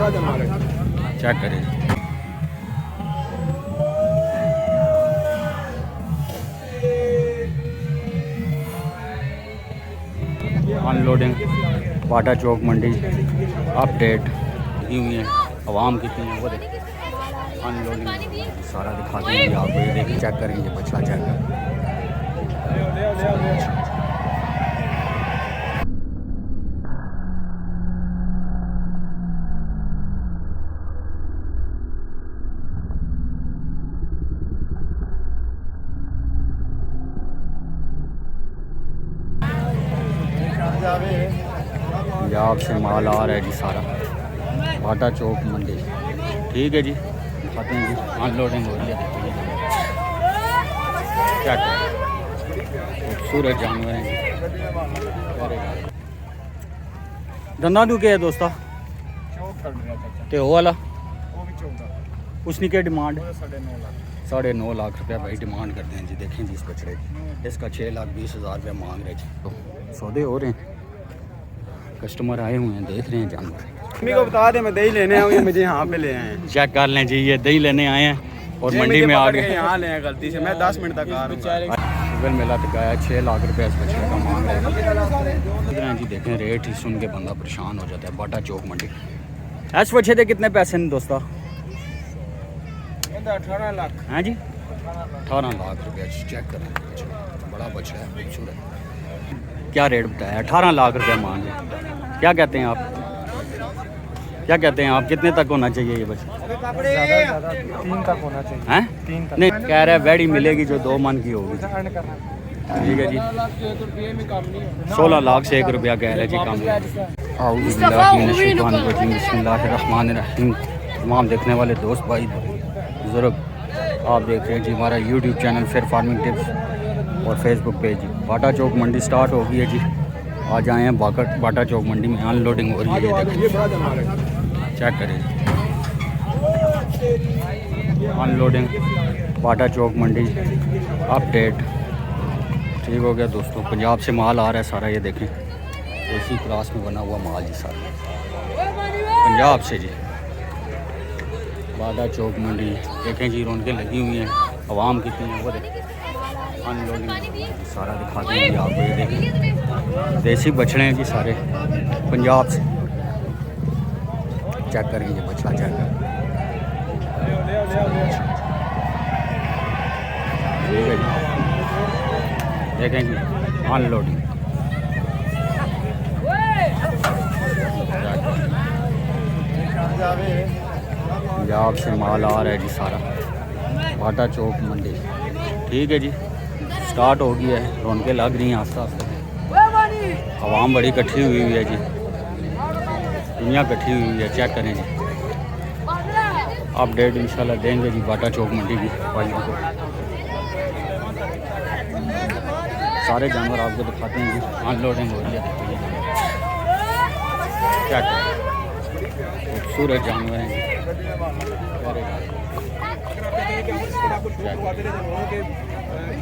Check करें। Unloading बाटा चौक मंडी update की हुई है, आवाम कितनी है वो देखिए। अनलोडिंग सारा दिखा देंगे आपको, ये देखिए चेक करेंगे बछड़ा चेक करें। पंजाब से माल आ रहा है जी सारा, बाटा चौक मंडी। ठीक है जी, दिखाते हैं जी, अनलोडिंग हो रही है। क्या खूबसूरत जानवर हैं। धंधा तू क्या है दोस्ता? ते वो वाला उसकी क्या डिमांड? 9.5 लाख रुपया भाई डिमांड करते हैं जी। देखें जी इस बछड़े की, इसका 6,20,000 रुपया मांग रहे जी। तो सौदे हो रहे हैं, कस्टमर आए हुए हैं, देख रहे हैं जानवर। मम्मी को बता दे मैं दही लेने आऊँ, मुझे यहाँ पे ले आए हैं। चेक कर लें जी, ये दही लेने आए हैं और मंडी में आ गए। यहाँ ले आए गलती से, मैं 10 मिनट तक आ रहा हूँ। गूगल मेला तक आया, 6 लाख रुपया इस बछड़े का मांग रहे हैं जी। देखें रेट ही सुन के बंदा परेशान हो जाता है। बाटा चौक मंडी ऐसे बछे थे कितने पैसे ने दोस्ता? 18 लाख हैं जी, 18 लाख रुपया। चेक करें, बड़ा बछड़ा है, खूबसूरत। क्या रेट बताया? 18 लाख रुपया मांग रहे। क्या कहते हैं आप? क्या कहते हैं आप, कितने तक होना चाहिए ये बच्चा? 3 तक होना चाहिए। हैं? 3 तक नहीं, कह रहा है वेड़ी मिलेगी जो 2 मन की होगी। ठीक है जी, 16 लाख से 1 रुपया कह रहे जी कम। बिस्मिल्लाहिर्रहमानिर्रहीम। तमाम देखने वाले दोस्त भाई बुजुर्ग, आप देख रहे हैं जी हमारा YouTube channel fair farming tips और फेसबुक पेज जी। बाटा चौक मंडी स्टार्ट हो गई है जी। आज आए हैं बाटा चौक मंडी में, अनलोडिंग हो रही है। चेक करें, अनलोडिंग बाटा चौक मंडी अपडेट। ठीक हो गया दोस्तों, पंजाब से माल आ रहा है सारा, ये देखें एसी क्लास में बना हुआ माल जी सारा पंजाब से जी। बाटा चौक मंडी देखें जी, रौनकें लगी हुई हैं, आवाम कितनी है वो देखें। अनलोडिंग सारा दिखा देंगे आपको, ये देखें देसी बछड़े हैं जी सारे पंजाब से। चेक करेंगे बछड़ा चेक करें। ठीक है जी, देखें जी अनलोडिंग। पंजाब से माल आ रहा है जी सारा, बाटा चौक मंडी। ठीक है जी, स्टार्ट हो गई है, रौनकें लग रही हैं आस्ते आस्ते। आवाम बड़ी इकट्ठी हुई है जी, दुनिया इकट्ठी हुई है। चेक करें जी, अपडेट इंशाल्लाह देंगे जी बाटा चौक मंडी की वालों को। सारे जानवर आपको दिखाते हैं जी, अनलोडिंग हो रही है। क्या खूबसूरत जानवर हैं जी।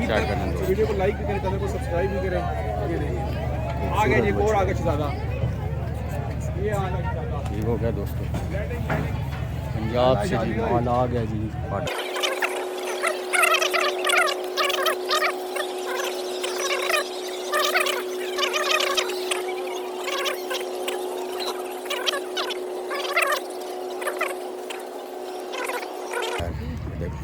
क्या करें, वीडियो को लाइक भी करें, चैनल को सब्सक्राइब भी करें। ये देखिए आगे जी, और आगे ज़्यादा ठीक हो गया दोस्तों, पंजाब से जी माल आ गया जी बाटा।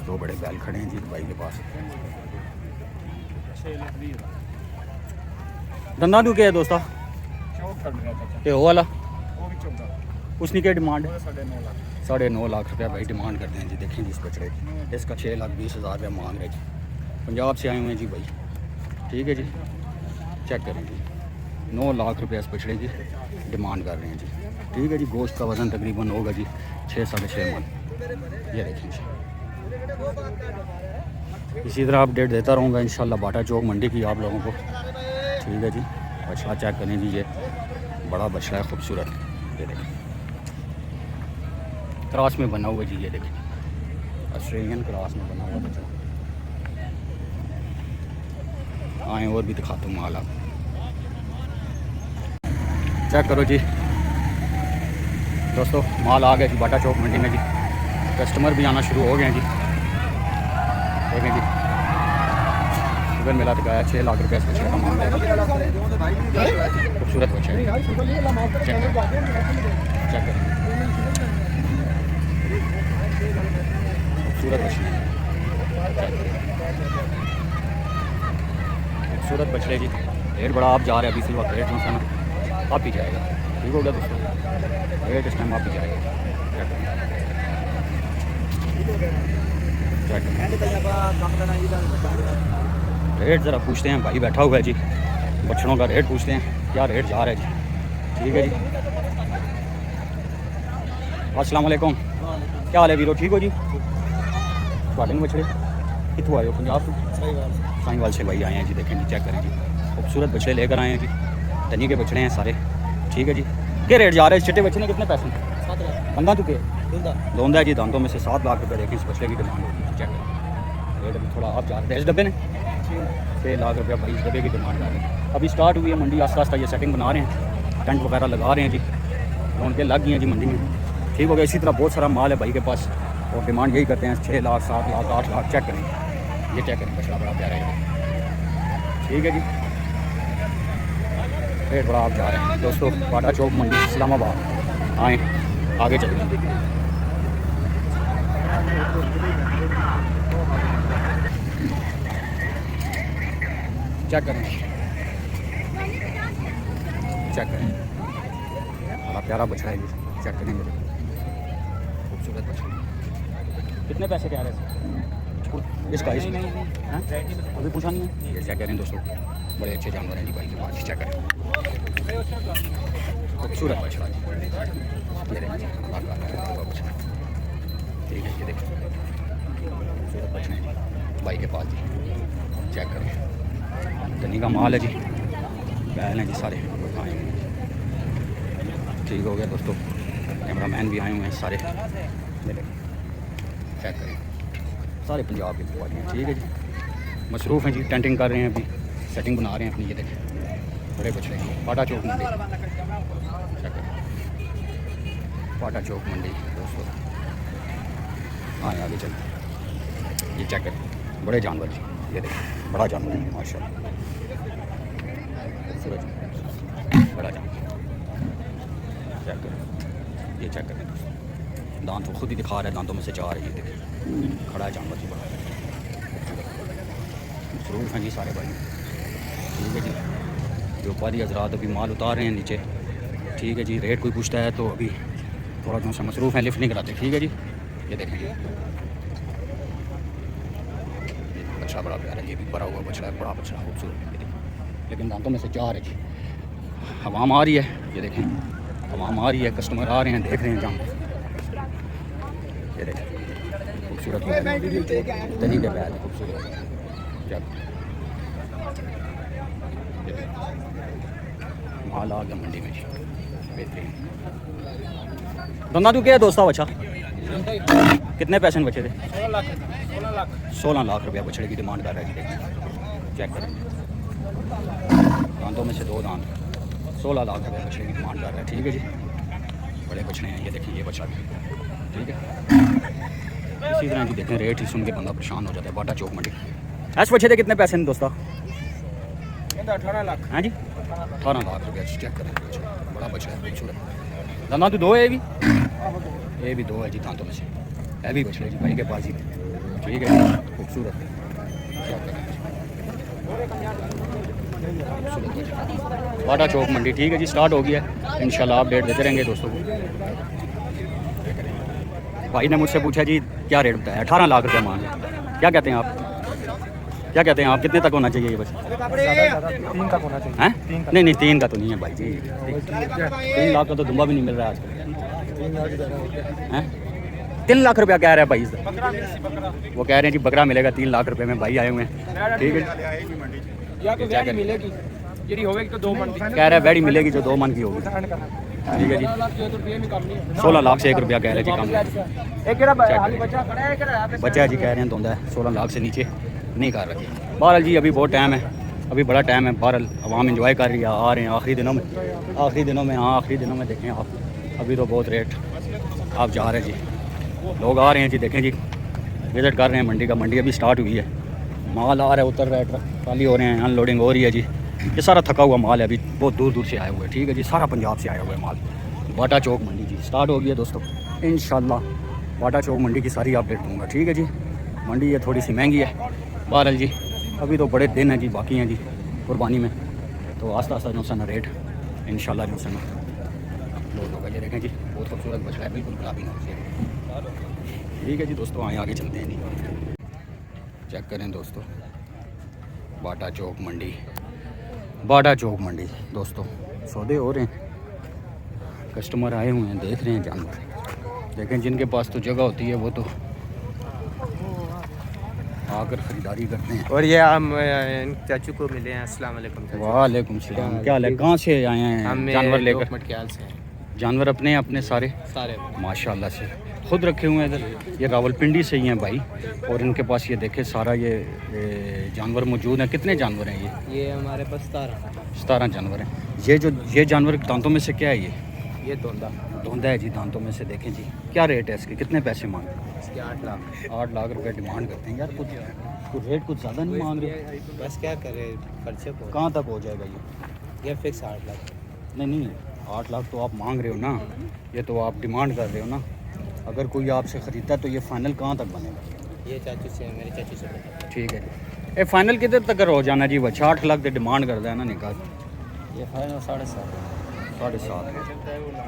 दो बड़े बैल खड़े हैं जी भाई के पास। धंधा तू क्या है दोस्ता? ते वो वाला उसकी क्या डिमांड है? 9.5 लाख रुपया भाई डिमांड करते हैं जी। देखें जी इस बछड़े की, इसका 6,20,000 रुपया मांग रहे जी। पंजाब से आए हुए हैं जी भाई। ठीक है जी, चेक करें जी, 9 लाख रुपया इस बछड़े की डिमांड कर रहे हैं जी। ठीक है जी, गोश्त का वज़न तकरीबन होगा जी 6-6.5 मन। ये देखें जी, इसी तरह अपडेट देता रहूँगा इंशाल्लाह बाटा चौक मंडी की आप लोगों को। ठीक है जी, बछड़ा चेक करें जी, ये बड़ा बछड़ा है खूबसूरत। ये देखें क्रॉस में बना हुआ जी, ये देखें ऑस्ट्रेलियन क्रॉस में बना हुआ बछड़ा। आए और भी दिखाता हूँ माल आप चेक करो जी। दोस्तों माल आ गया जी बाटा चौक मंडी में जी। कस्टमर भी आना शुरू हो गए हैं जी। देखें जी शुगर मेला दिखाया 6 लाख रुपये इस बछड़े का मामला है। खूबसूरत बच्चा है, चेक करें खूबसूरत बछड़े, खूबसूरत बछड़े जी। रेट बड़ा आप जा रहे हैं अभी सिर्फ रेट में ना आप ही जाएगा। ठीक हो गया दोस्तों, रेट इस टाइम आप ही जाएगा। रेट ज़रा पूछते हैं, भाई बैठा हुआ है जी, बछड़ों का रेट पूछते हैं क्या रेट जा रहा है जी। ठीक है जी, अस्सलाम वालेकुम, क्या हाल है वीरो, ठीक हो जी? ਤੁਹਾਡੇ बछड़े कितों आए हो? पंजाब से, साहिवाल से भाई आए हैं जी। देखें जी, चेक करें जी, खूबसूरत बछड़े लेकर आए हैं जी। तनी के बछड़े हैं सारे। ठीक है जी, क्या रेट जा रहा है इस चिट्टे बछड़े ने, कितने पैसे? 7 लाख। बंदा तो क्या दोंदा है जी, दांतों में से 7 लाख रुपये। देखें इस बछड़े की डिमांड होगी, चेक करें रेट अभी थोड़ा आप जा रहे हैं। इस डब्बे ने 6 लाख रुपया भाई इस डब्बे की डिमांड आ रही है। अभी स्टार्ट हुई है मंडी, आस्ता आस्ता ये सेटिंग बना रहे हैं, टेंट वगैरह लगा रहे हैं जी, रौनकें लग गई हैं जी मंडी में। ठीक हो गया, इसी तरह बहुत सारा माल है भाई के पास और डिमांड यही करते हैं 6 लाख 7 लाख 8 लाख। चेक करें ये, चेक करें बछड़ा बड़ा प्यारा है। ठीक है जी, रेट बड़ा आप जा रहे हैं दोस्तों। बाटा चौक मंडी इस्लामाबाद आए, आगे चलें। चेक करें, चेक करें, बड़ा प्यारा बछड़ा है जी। चेक करेंगे, खूबसूरत बछड़ा। कितने पैसे क्या रहे हैं इसका? अभी पूछा नहीं है। ये चेक करें दोस्तों, बड़े अच्छे जानवर हैं जी भाई के पास। चेक करें, खूबसूरत बछड़ा जी। ये देखिए बछड़ा, ठीक है, ये देखिए खूबसूरत बछड़े हैं भाई के पास जी। चेक करें, तनी का माल है जी, बैल हैं जी सारे। ठीक हो गया दोस्तों, कैमरामैन भी आए हुए हैं सारे। चेक करें, सारे पंजाब के व्यापारी हैं। ठीक है जी, मसरूफ़ हैं जी, टेंटिंग कर रहे हैं, अभी सेटिंग बना रहे हैं अपनी। ये देखें बड़े बछड़े हैं, बाटा चौक मंडी। चेक करें, बाटा चौक मंडी दोस्तों। हाँ आगे चलते, ये चेक करें बड़े जानवर जी। ये देखें बड़ा जानवर है माशाल्लाह, बड़ा जानवर। चेक करें, ये चेक करें दोस्तों, दांत वो खुद ही दिखा रहा है, दांतों में से जा रही है। देखें खड़ा है जानवर जी, बड़ा मसरूफ़ हैं जी सारे भाई। ठीक है जी, व्यापारी हजरात अभी माल उतार रहे हैं नीचे। ठीक है जी, रेट कोई पूछता है तो अभी थोड़ा जो सा मसरूफ़ हैं, लिफ्ट नहीं कराते। ठीक है जी, ये देखें बछड़ा बड़ा प्यारा है, ये भी भरा हुआ बछड़ा है, बड़ा बछड़ा खूबसूरत। ये देखें, लेकिन दांतों में से जा रही है, हवाम आ रही है। ये देखें हवाम आ रही है, कस्टमर आ रहे हैं, देख रहे हैं जहाँ। ये देखें खूबसूरत तनी के बैल खूबसूरत। क्या माल आ गया मंडी में जी, बेहतरीन। दोनों तू क्या है दोस्तों बच्चा? कितने पैसे में बचे थे? 16 लाख रुपया बछड़े की डिमांड कर रहा है जी। चेक करें, दांतों में से 2 दांत, 16 लाख रुपया बछड़े की डिमांड कर रहा है। ठीक है जी, बड़े बछड़े हैं। ये देखें ये बछड़ा भी, ठीक है। इसी तरह की देखें, रेट ही सुन के बंदा परेशान हो जाता है। बाटा चौक मंडी ऐसे बछड़े थे कितने पैसे हैं दोस्तों? 18 लाख। हाँ जी, 18 लाख रुपया। चेक करें, बड़ा बछड़ा है खूबसूरत। दांत तो 2 है, ये भी 2 है जी दांतों में से। है भी बछड़े जी भाई के पास ही। ठीक है, खूबसूरत। बाटा चौक मंडी। ठीक है जी, स्टार्ट हो गया है, इंशाल्लाह अपडेट देते रहेंगे दोस्तों को। भाई ने मुझसे पूछा जी क्या रेट बताया? 18 लाख रुपया मांग। क्या कहते हैं आप? क्या कहते हैं आप, कितने तक होना चाहिए ये बस? 3 तक होना चाहिए। हैं? नहीं नहीं, 3 का तो नहीं है भाई जी। 3 लाख का तो दुम्बा भी नहीं मिल रहा है आजकल। हैं? 3 लाख रुपया कह रहा है भाई। वो कह रहे हैं जी बकरा मिलेगा 3 लाख रुपये में। भाई आए हुए हैं। ठीक है, मिलेगी ਜਿਹੜੀ ਹੋਵੇਗੀ तो 2 मन की। कह रहा है बैड़ी मिलेगी जो 2 मन की होगी। ठीक है जी, 16 लाख से 1 रुपया कह रहे हैं जी कम। बच्चा जी कह रहे हैं धोंदा है, 16 लाख से नीचे नहीं कर रखी। बहरहाल जी अभी बहुत टाइम है, अभी बड़ा टाइम है। बहरहाल आवाम इंजॉय कर रही है, आ रहे हैं आखिरी दिनों में। हाँ आखिरी दिनों में देखें आप अभी तो बहुत रेट आप जा रहे हैं जी, लोग आ रहे हैं जी, देखें जी विज़िट कर रहे हैं मंडी का। मंडी अभी स्टार्ट हुई है, माल आ रहा है, उतर रहा है, ट्रक खाली हो रहे हैं, अनलोडिंग हो रही है जी। ये सारा थका हुआ माल है, अभी बहुत दूर दूर से आया हुआ है, ठीक है जी, सारा पंजाब से आया हुआ है माल। बाटा चौक मंडी जी स्टार्ट हो गई है दोस्तों, इंशाल्लाह बाटा चौक मंडी की सारी अपडेट दूँगा, ठीक है जी। मंडी ये थोड़ी सी महंगी है बहरहाल जी, अभी तो बड़े दिन हैं जी, बाकी हैं जी कुर्बानी में, तो आस्ता आस्ता जो सा रेट इंशाल्लाह जो सा लोग होगा। ये देखें जी बहुत खूबसूरत बछड़ा है, बिल्कुल गुलाबी ना, ठीक है जी दोस्तों। आगे चलते हैं जी, चेक करें दोस्तों बाटा चौक मंडी, बाटा चौक मंडी दोस्तों, सौदे हो रहे हैं, कस्टमर आए हुए हैं, देख रहे हैं जानवर। देखें जिनके पास तो जगह होती है वो तो आकर ख़रीदारी करते हैं। और ये हम चाचू को मिले हैं, अस्सलाम वालेकुम। वालेकुम सलाम, क्या हाल है, कहाँ से आए हैं जानवर लेकर? मटक्याल से हैं। जानवर अपने अपने सारे माशाल्लाह से खुद रखे हुए हैं इधर, ये रावलपिंडी से ही हैं भाई, और इनके पास ये देखे सारा ये जानवर मौजूद हैं। कितने जानवर हैं ये हमारे पास 17 जानवर हैं। ये जानवर दांतों में से क्या है? ये धोंदा है जी, दांतों में से। देखें जी क्या रेट है इसके, कितने पैसे मांग रहे हैं? इसके 8 लाख 8 लाख रुपए डिमांड करते हैं यार, कुछ रेट कुछ ज़्यादा नहीं मांग रहे? बस क्या करें, खर्चे को। कहाँ तक हो जाएगा ये फिक्स 8 लाख। नहीं 8 लाख तो आप मांग रहे हो ना, ये तो आप डिमांड कर रहे हो ना। अगर कोई आपसे ख़रीदता है तो ये फ़ाइनल कहाँ तक बनेगा? ये चाचू से, मेरे चाचू से बता। ठीक है जी, ये फाइनल कितने तक हो जाना जी? बच्चा 8 लाख के डिमांड करता है ना निकाल, ये फाइनल 7.5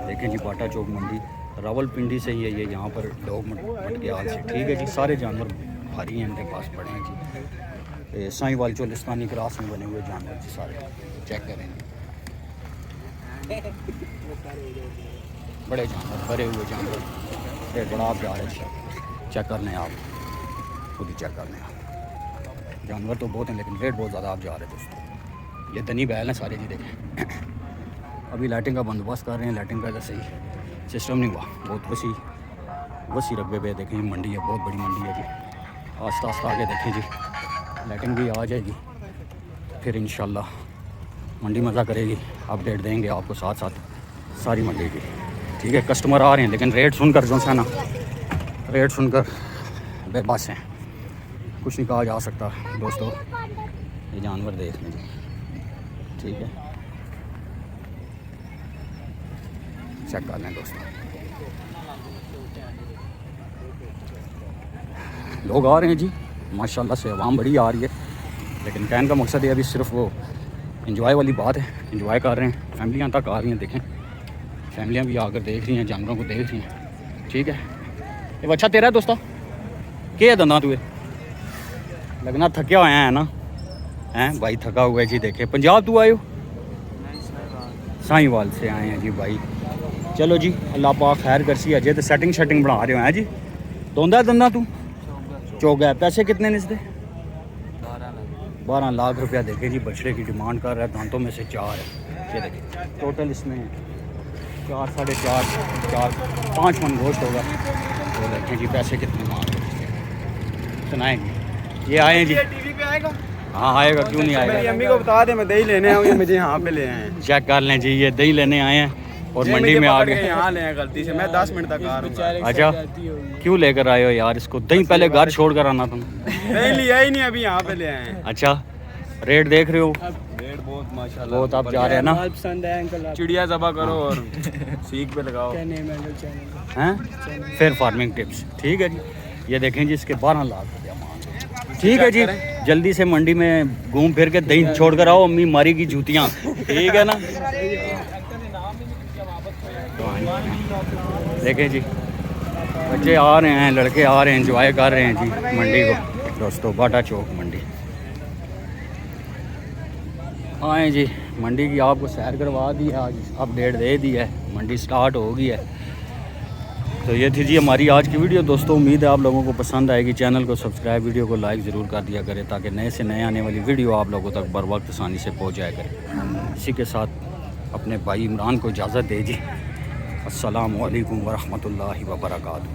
देखें जी बाटा चौक मंडी रावलपिंडी से ही है ये, यहाँ पर लोग मटक्याल से, ठीक है जी। सारे जानवर भारी हैं इनके पास, पड़े हैं जी, साईवाल चोलिस्तानी क्रास में बने हुए जानवर जी सारे, चेक करें बड़े जानवर, भरे हुए जानवर, बड़ा आप जा रहे हैं, चेक कर लें आप, खुद ही चेक कर लें आप। जानवर तो बहुत हैं लेकिन रेट बहुत ज़्यादा आप जा रहे हैं दोस्तों। ये दनी बैल हैं सारे जी, देखें अभी लाइटिंग का बंदोबस्त कर रहे हैं, लाइटिंग का सही सिस्टम नहीं हुआ, बहुत वसी रकबे पे देखें मंडी है, बहुत बड़ी मंडी है जी। आस्ता आस्ता आगे देखें जी, लाइटिंग भी आ जाएगी, फिर इंशाल्लाह मंडी मज़ा करेगी, अपडेट देंगे आपको साथ साथ सारी मंडी की, ठीक है। कस्टमर आ रहे हैं लेकिन रेट सुनकर जो सा ना, रेट सुनकर बेबस हैं, कुछ नहीं कहा जा सकता दोस्तों। ये जानवर देख लीजिए, ठीक है, चेक कर लें दोस्तों। लोग आ रहे हैं जी माशाल्लाह से, आवाम बड़ी आ रही है, लेकिन कहने का मकसद है अभी सिर्फ वो इंजॉय वाली बात है, इंजॉय कर रहे हैं, फैमिलियाँ तक आ रही हैं, देखें फैमिलियाँ भी आकर देख रही हैं, जानवरों को देख रही हैं, ठीक है। ये बच्चा तेरा है दोस्तों, क्या दंदा तुए लगना थकिया हुआ है ना, हैं भाई थका हुआ है जी। देखे पंजाब तू आए हो? साईवाल से आए हैं जी भाई, चलो जी अल्लाह पाक खैर करसी। अजय तो सेटिंग बना रहे हो हैं जी, दोंदा दंदा तू चौगा है। पैसे कितने निस्ते? 12 लाख रुपया देखे जी, बछड़े की डिमांड कर रहा है, दांतों में से 4 है, ये देखिए टोटल इसमें 4 साढ़े 4 5 मन गोश्त होगा। तो देखें जी पैसे कितने मांग रहे हैं, सुनाएंगे। ये आए जी, टीवी पे आएगा? हाँ आएगा, क्यों नहीं आएगा। मेरी अम्मी को बता दे, मैं दही लेने आऊँ, मुझे यहाँ पे ले आए। चेक कर लें जी, ये दही लेने आए हैं और मंडी में आ गए, यहाँ ले आए गलती से, मैं 10 मिनट तक आ रहा हूँ। अच्छा क्यों लेकर आए हो यार इसको? दही पहले घर छोड़ कर आना तुम। नहीं लिया ही नहीं, अभी यहाँ पे ले आए हैं। अच्छा रेट देख रहे हो? रेट बहुत माशाल्लाह बहुत आप जा रहे हैं ना। पसंद है अंकल, चिड़िया ज़बा करो और सीख पे लगाओ। हैं फिर फार्मिंग टिप्स, ठीक है जी। ये देखें जी इसके 12 लाख रुपया मांग, ठीक है जी। जल्दी से मंडी में घूम फिर के दही छोड़ कर आओ, अम्मी मारी की जूतियाँ, ठीक है ना। देखें जी बच्चे आ रहे हैं, लड़के आ रहे हैं, एंजॉय कर रहे हैं जी मंडी को दोस्तों, बाटा चौक मंडी। आए जी मंडी की आपको सैर करवा दी है, आज अपडेट दे दी है, मंडी स्टार्ट हो गई है। तो ये थी जी हमारी आज की वीडियो दोस्तों, उम्मीद है आप लोगों को पसंद आएगी। चैनल को सब्सक्राइब, वीडियो को लाइक ज़रूर कर दिया करें ताकि नए से नए आने वाली वीडियो आप लोगों तक बर वक्त आसानी से पहुँच जाया करें। इसी के साथ अपने भाई इमरान को इजाज़त दीजिए। अस्सलामु अलैकुम वरहमतुल्लाहि वबरकातुहू।